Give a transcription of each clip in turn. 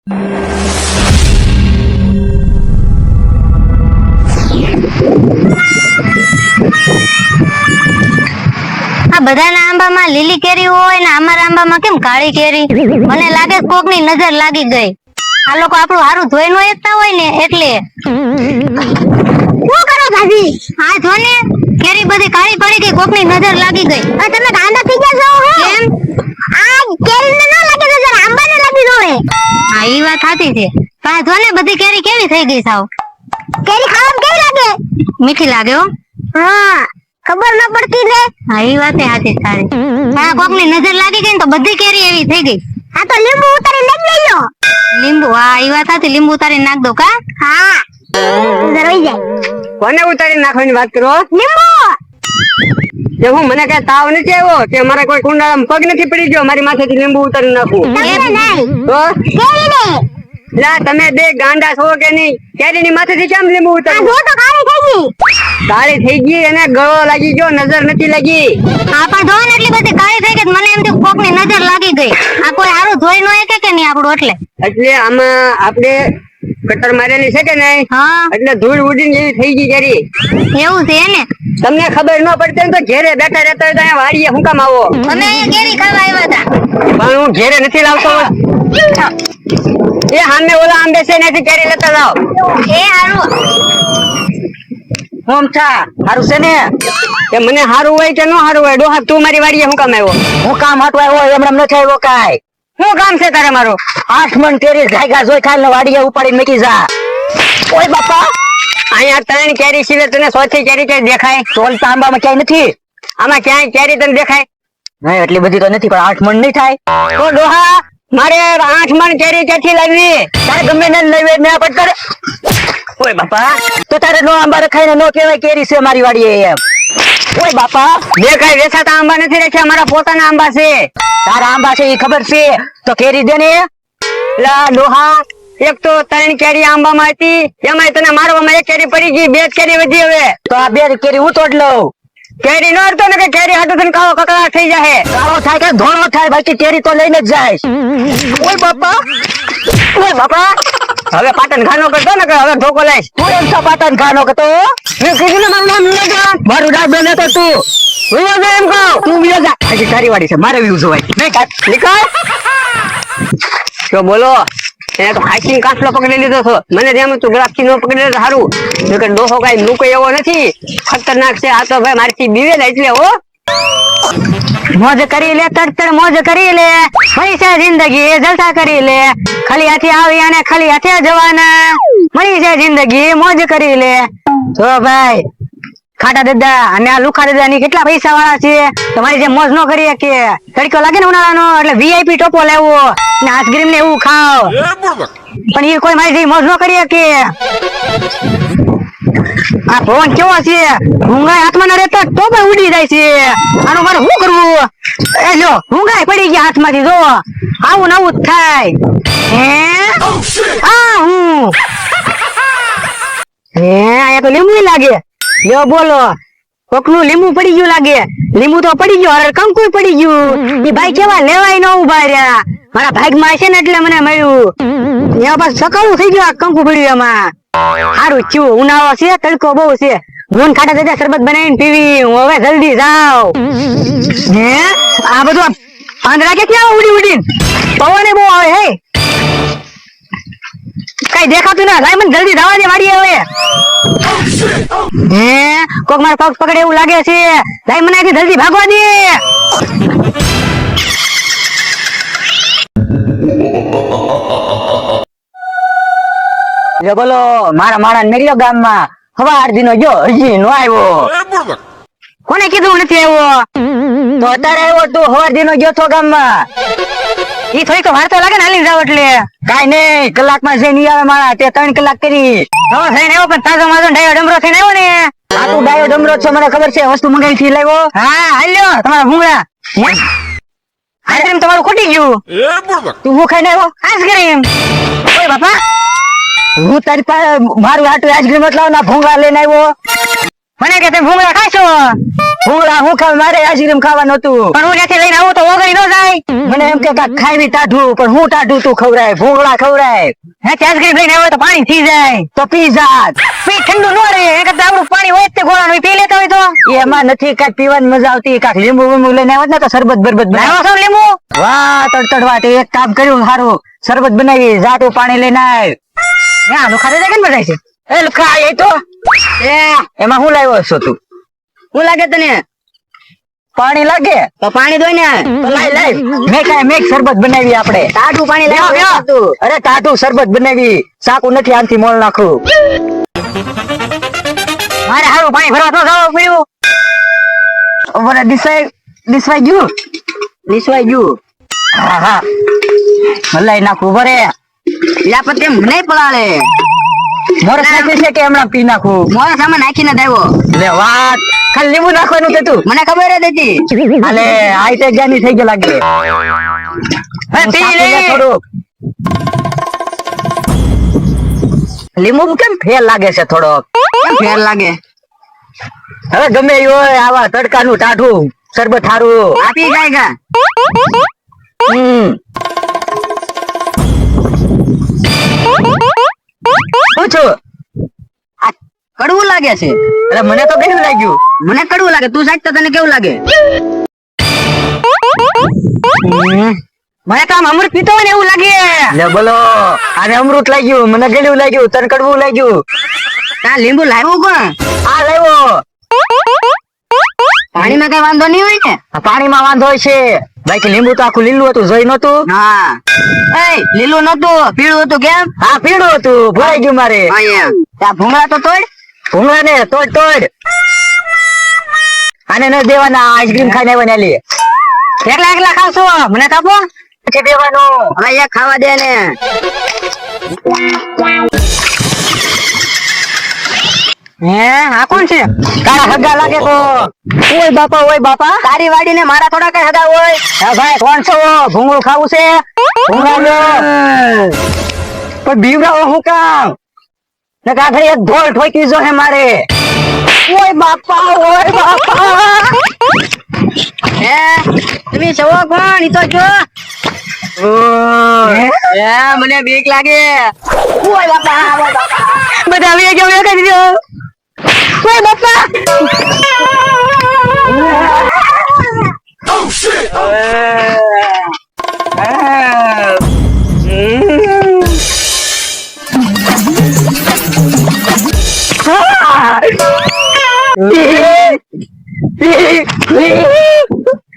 આ બધાના આંબામાં લીલી કેરી હોય ને અમારા આંબામાં કેમ કાળી કેરી? મને લાગે કોકની નજર લાગી ગઈ. આ લોકો આપણું હારું ધોઈ નો એકતા હોય ને એટલે. શું કરો દાદી? હા જો ને કેરી બધી કાળી પડી ગઈ, કોકની નજર લાગી ગઈ. તમે ગાંડા થઈ ગયા છો કેમ? આ કેરીને ન લાગે નજર, આંબાને લાગી જોવે. હા ઈ વાત સાચી છે. પણ જો ને બધી કેરી કેવી થઈ ગઈ સાવ. કેરી ખાવામાં કેવી લાગે? મીઠી લાગે હો. હા ખબર ન પડતી ને. હા ઈ વાત સાચી તારી. આ કોકની નજર લાગી ગઈ ને તો બધી કેરી એવી થઈ ગઈ. આ તો લીંબુ ઉતારી નાખ લેજો. લીંબુ? હા ઈ વાત સાચી, લીંબુ ઉતારી નાખ દો કા. હા જરવાઈ જાય. કોને ઉતારી નાખવાની વાત કરો? લીંબુ જે હું મને કઈ તાવ નથી આવ્યો કે મારા કોઈ કુંડાળામાં પગ નથી પડી ગયો મારી માથેથી લીંબુ ઉતારી નાખું તો લા તમે બે ગાંડા છો કે નહીં? કેરીની માથેથી કેમ લીંબુ ઉતારું? કાળી થઈ ગઈ અને ગળો લાગી ગયો, નજર નથી લાગી. હા પણ જો ને એટલી બધી કાળી થઈ ગઈ મને એમ થયું કોકની નજર લાગી ગઈ. આ કોઈ હારું ધોઈ નો કે નહીં આપણું એટલે આમાં આપણે કટર મારેલી છે કે નહીં? હા એટલે ધૂળ ઉડીને જેવી થઈ ગઈ કેરી. એવું છે ને? તમને ખબર ન પડતી તો ઘેરે બેઠા રહેતા હોય તો અહીંયા વાડીએ હું કામ આવો? અમે અહીંયા કેરી ખાવા આવ્યા હતા. પણ હું ઘેરે નથી લાવતો. એ સામે ઓલા આંબે છે એનાથી કેરી લેતા જાઓ. એ હારું હોમ છા હારું છે ને? કે મને હારું હોય કે ન હારું હોય? ડોહા તું મારી વાડીએ હું કામ આવ્યો? હું કામ હાટવા આવ્યો એમ નથી આવ્યો કાય. શું કામ છે તારે મારું? 8 મણ કેરી જાયગા જોઈ ખાઈને વાડીએ ઉપાડીને મૂકી જા. ઓય બાપા અહીંયા 3 કેરી સિવાય તને 100 કેરી ક્યાંય દેખાય? તોલ તાંબામાં ક્યાંય નથી. આમાં ક્યાંય કેરી તને દેખાય? નહીં એટલી બધી તો નથી પણ 8 મણ નહીં થાય. તો ડોહા મારે 8 મણ કેરી ક્યાંથી લાવવી? તારે ગમે ને લઈ ને પડ કરે. ઓય બાપા તો તારે નો આંબા રખાઈને નો કહેવાય કેરી છે મારી વાડીએ એમ. ઓય બાપા દેખાય વેચાતા આંબા નથી રાખ્યા, મારા પોતાના આંબા છે. તારા આંબા છે એ ખબર છે તો કેરી દે ને. લા ડોહા એક તો 3 કેરી આંબામાં હતી, એમાં તને મારવામાં 1 કેરી પડી ગઈ, 2 કેરી વધી. હવે તો આ 2 કેરી હું તોડ લઉં. કેરી નો અડતો ને કે કેરી હાટુ થઈને કાળો કકળાટ થઈ જાય. કાળો થાય કે ધોળો થાય બાકી કેરી તો લઈને જ જાય. ઓય બાપા ઓય બાપા હવે પાટણ ઘાનો કરતો ને કે હવે ઢોકો લઈશ. હું એમ સપાટન ખાનો કતો. મેં કીધું ને મારું નામ ન જા. મારું નામ બને તો તું વિયો જા એમ કહું. તું વિયો જા. હજી તારી વાડી છે મારે વ્યૂ જોવાય નહીં કાટ નીકળ. તો બોલો એને તો હાઈસિંગ કાફલો પકડી લીધો છો. મને જેમ તું ગ્રાફથી નો પકડી લીધો સારું. નકર ડોહો કાઈ મૂકો એવો નથી, ખતરનાક છે આ તો ભાઈ મારથી બીવે ને એટલે હો. મોજ કરી લે તડતડ મોજ કરી લે, મળી છે જિંદગી જલસા કરી લે, ખાલી હાથે આવી અને ખાલી હાથે જવાના, મળી છે જિંદગી મોજ કરી લે. જો ભાઈ ખાટા દાદા અને આ લુખા દાદા ની કેટલા પૈસા વાળા છે, તમારી જે મોજ નો કરીએ કે તડકો લાગે ને ઉનાળાનો એટલે વીઆઈપી ટોપો લેવો ને આઈસ્ક્રીમ ને એવું ખાવ, પણ એ કોઈ મારી જે મોજ નો કરીએ કે. આ ફોન કેવો છે, ભૂંગાઈ હાથમાં ન રહેતા તો પણ ઉડી જાય છે. આનું મારે શું કરવું? એ જો ભૂંગાઈ પડી ગયા હાથમાંથી, જો આવું નવું જ થાય. હે આ હું હે આયા તો લીંબુ લાગે. લ્યો બોલો કોકનું લીંબુ પડી ગયું લાગે. લીંબુ તો પડી ગયું, અરે કંકુ પડી ગયું. એ ભાઈ કેવા લેવાય ન ઉભા રહ્યા, મારા ભાગમાં છે ને એટલે મને મળ્યું. એમાં પાછું સકાળું થઈ ગયું આ કંકુ પડ્યું એમાં. સારું થયું, ઉનાળો છે તડકો બહુ છે, ગુણ ખાટા દાદા શરબત બનાવીને પીવી. હું હવે જલ્દી જાવ. હે આ બધું આંધળા કે ક્યાં ઉડી ઉડીને પવન બહુ આવે. હે કઈ દેખાતું ના, લાય મને જલ્દી જવા દે વાડી હવે. હે કોક મારા પગ પકડે એવું લાગે છે, લાય મને અહીંથી જલ્દી ભાગવા દે. બોલો મારા માણસ મેલ્યો ગામમાં હવાર દીનો જો હજી નો આવ્યો. કોને કીધું નથી આવ્યો? તો અત્યારે આવ્યો તું હવાર દીનો ગયો છો ગામમાં. ઈ થોડીક વાર તો લાગે ને હાલીને જાવ એટલે. કાઈ નહીં કલાકમાં જઈ નહીં આવે મારા, તે 3 કલાક કરી. નવો થઈને આવ્યો પણ તાજો માજો ડાયો ડમરો થઈને આવ્યો ને. આ તું ડાયો ડમરો છો મને ખબર છે, વસ્તુ મંગાવી થી લાવ્યો. હા હાલ્યો તમારા ભૂંગળા. આઈસ્ક્રીમ તમારું ખૂટી ગયું. તું હું ખાઈને આવ્યો? આઈસ્ક્રીમ ઓય બાપા હું તારી પાસે મારું આટલું આઈસ્ક્રીમ એટલા ના ભૂંગળા લઈને આવ્યો. મને કે તમે ભૂંગળા ખાશો ભૂંગળા હું ખાવ મારે આજીરમ ખાવાનું હતું પણ હું ત્યાંથી લઈને આવું તો ઓગળી ન જાય મને એમ કે કાંઈક ખાવી ટાઢું પણ હું ટાઢું તું ખવડાય ભૂંગળા ખવડાય હે આઈસ્ક્રીમ લઈને આવ્યો તો પાણી થઈ જાય તો પી જાત પી ઠંડુ ન રહે એ કરતા આપણું પાણી હોય જ તે ગોળાનું પી લેતા હોય તો એમાં નથી કાંઈક પીવાની મજા આવતી કાંઈક લીંબુ વીંબુ લઈને આવત ને તો શરબત બરબત લાવો બનાવ છો લીંબુ વાહ તડતડવાટ એક કામ કર્યું સારું શરબત બનાવી જાટું પાણી લઈને આવ હા લુખા દે કેમ બધાય છે એ લુખા એ તો એમાં હું લાવ્યો છો તું હું લાગે તને પાણી લાગે તો પાણી દોઈ ને તો લાય મેં શરબત બનાવી આપણે ટાઢું પાણી લ્યો, લ્યો. તું અરે ટાઢું શરબત બનાવી સાકું નથી આનથી મોલ નાખું મારે હારું પાણી ભરવા તો જવું પડ્યું મને દિસવાઈ ગયું નિસવાઈ ગયું હા હા મલાઈ નાખું બરે યા પર તેમ નહીં પડાડે મોરસ નાખ્યું છે કે હમણાં પી નાખું મોરા સામે નાખીને જ આવ્યો લે વાત ખાલી લીંબુ નાખવાનું તે તું મને ખબર જ હતી અલે આઈ તે જ્ઞાની થઈ ગયો લાગે હે, પી સાકું લે. લે થોડુંક. લીંબુ કેમ ફેર લાગે છે થોડોક કેમ ફેર લાગે હવે ગમે એ હોય આવા તડકાનું ટાઢું શરબત હારું આપી જાય ગા પૂછું આ કડવું લાગે છે અરે મને તો કેવું લાગ્યું મને કડવું લાગે તું સાચ તો તને કેવું લાગે મને તો આમ અમૃત પીતો હોય ને એવું લાગે લે બોલો આને અમૃત લાગ્યું મને ગળ્યું લાગ્યું તને કડવું લાગ્યું તા લીંબુ લાવ્યું કોણ આ લાવ્યો પાણીમાં કઈ વાંધો નહીં હોય ને આ પાણીમાં વાંધો હોય છે બાકી લીંબુ તો આખું લીલું હતું જોઈ નતું હા એ લીલું નતું પીળું હતું કેમ હા પીળું હતું ભૂલાઈ ગયું મારે અહીંયા ત્યાં ભૂંગળા તો તોડ ભૂંગળા ને તોડ તોડ આને ન દેવાના આઈસ્ક્રીમ ખાઈને આવ્યા લે એકલા એકલા ખાવશો મને કાપો કે દેવાનું હવે એક ખાવા દે ને હે આ કોણ છે તારા હગા લાગે તો ઓય બાપા તારી વાડી ને મારા થોડા કઈ હગા હોય હા ભાઈ કોણ છો ભૂંગળું ખાવું છે ભૂંગળા લ્યો. પણ બીવડાવો હું કામ ને કાંઈ એક ઢોલ ઠોકી જો હે મારે ઓય બાપા હે તમે છો કોણ ઈ તો જો હે? હે મને બીક લાગે ઓય બાપા બધા આવી ગયો કરી દીધો ઓય બાપા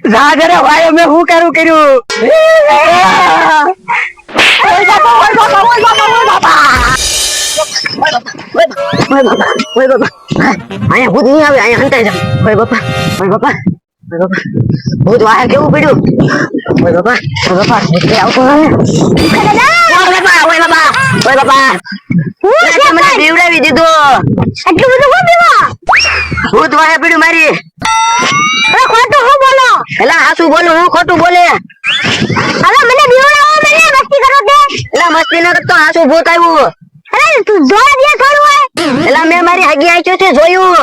જાગરે ભાઈ મેં હું કર્યું અહીંયા ભૂત નહીં આવે અહીંયા હંતાઈ જા ઓય બાપા ભૂત વાહે કેવું પડ્યું ઓય બાપા ભૂત કે આવતો નથી ઓય બાપા તે મને બીવડાવી દીધો એટલું બધું કોણ પીવા ભૂત વાહે પડ્યું મારી અરે ખોટું હું બોલો એલા હાસુ બોલું હું ખોટું બોલે હવે મને બીવડાવો મને મસ્તી કરો તે એલા મસ્તી ન કરતો હાસુ ભૂત આવ્યું અરે તું જોવા દે થોડું હોય એલા મેં મારી હગી આંખ્યો છે જોયું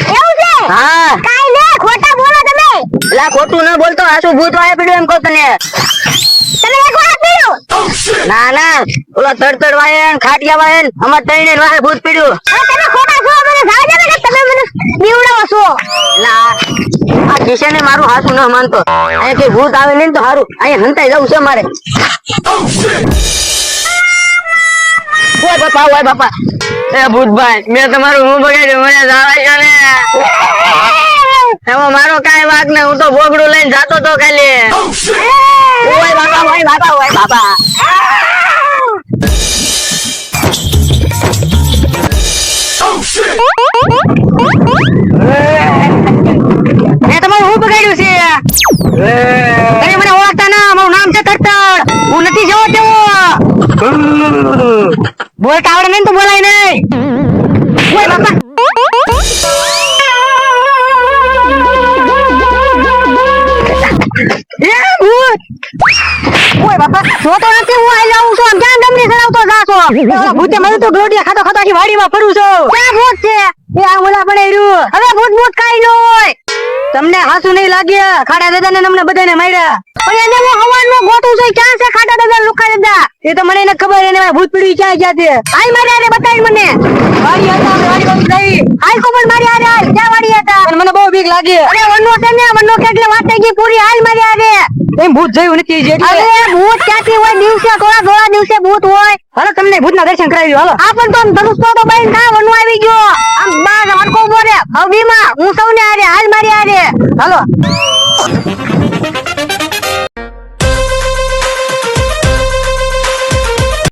એવું છે હા કાઈ ને ખોટા બોલો તમે એલા ખોટું ન બોલતો હાસુ ભૂત વાહે પડ્યું એમ કહું તને તમે એક વાર પીડ્યું ના ના ઓલા તડતડ વાયન ખાટિયા વાયન અમાર તઈને વાહે ભૂત પડ્યું હવે તમે ખોટા છો મને જાવ દે ને તમે મને બીવડાવો છો એલા આ કિશને મારું હાસુ ન માનતો અહીંયા કે ભૂત આવે નહીં તો હારું અહીંયા હંતાઈ જવું છે મારે ઓય બાપા એ ભૂતભાઈ મેં તમારું હું બગાડ્યું મને જાવા ને એમાં મારો કાંઈ વાગ ને હું તો બોગડું લઈને જાતો તો ખાલી ઓય બાપા મેં તમારું હું બગાડ્યું છે તમે મને ઓળખતા ના મારું નામ છે તડતડ હું નથી જવો તેવો બોલતા આવડે નહીં તો બોલાય નહીં ઓય બાપા એ ભૂત ઓય બાપા જો તો નથી હું આઈ જાઉં છું આમ ક્યાં ડમરી ચડાવતો જાશો ભૂતે મને તો ગોટિયા ખાતો ખાતો આખી વાડીમાં ફરું છું. ક્યાં ભૂત છે? એ આ ઓલા પણ રહ્યું. હવે ભૂત ભૂત કાઈ ન હોય. તમને હાસુ નહીં લાગે? ખાડા દાદા ને અમને બધાને માર્યા. પણ એને હું હવારનું ગોતું છું. ક્યાં છે ખાટા દાદા લુખા દાદા? એ તો મને નથી ખબર. એને ભૂત પીડી ક્યાં ગયા છે? હાલ મારી હારે બતાવી મને. વાડી હતા, આપણે વાડી બાજુ જઈ. હાલ કોમલ મારી હારે હાલ. ક્યાં વાડી હતા? પણ મને બહુ બીક લાગે. અરે વનનો છે ને, વનનો કેટલે વાત થઈ ગઈ પૂરી. હાલ મારી હારે. એમ ભૂત જોયું નથી હજી એટલે. અરે ભૂત ક્યાંથી હોય? દિવસે થોડા દિવસે ભૂત હોય. હાલો તમને ભૂતના દર્શન કરાવી દો. હાલો. આ પણ તો ધનુષ તો બાઈ કા વનુ આવી ગયો. આમ બાર વડકો બોરે. હવે બીમાં હું સૌને હારે. હાલ મારી હારે. હાલો.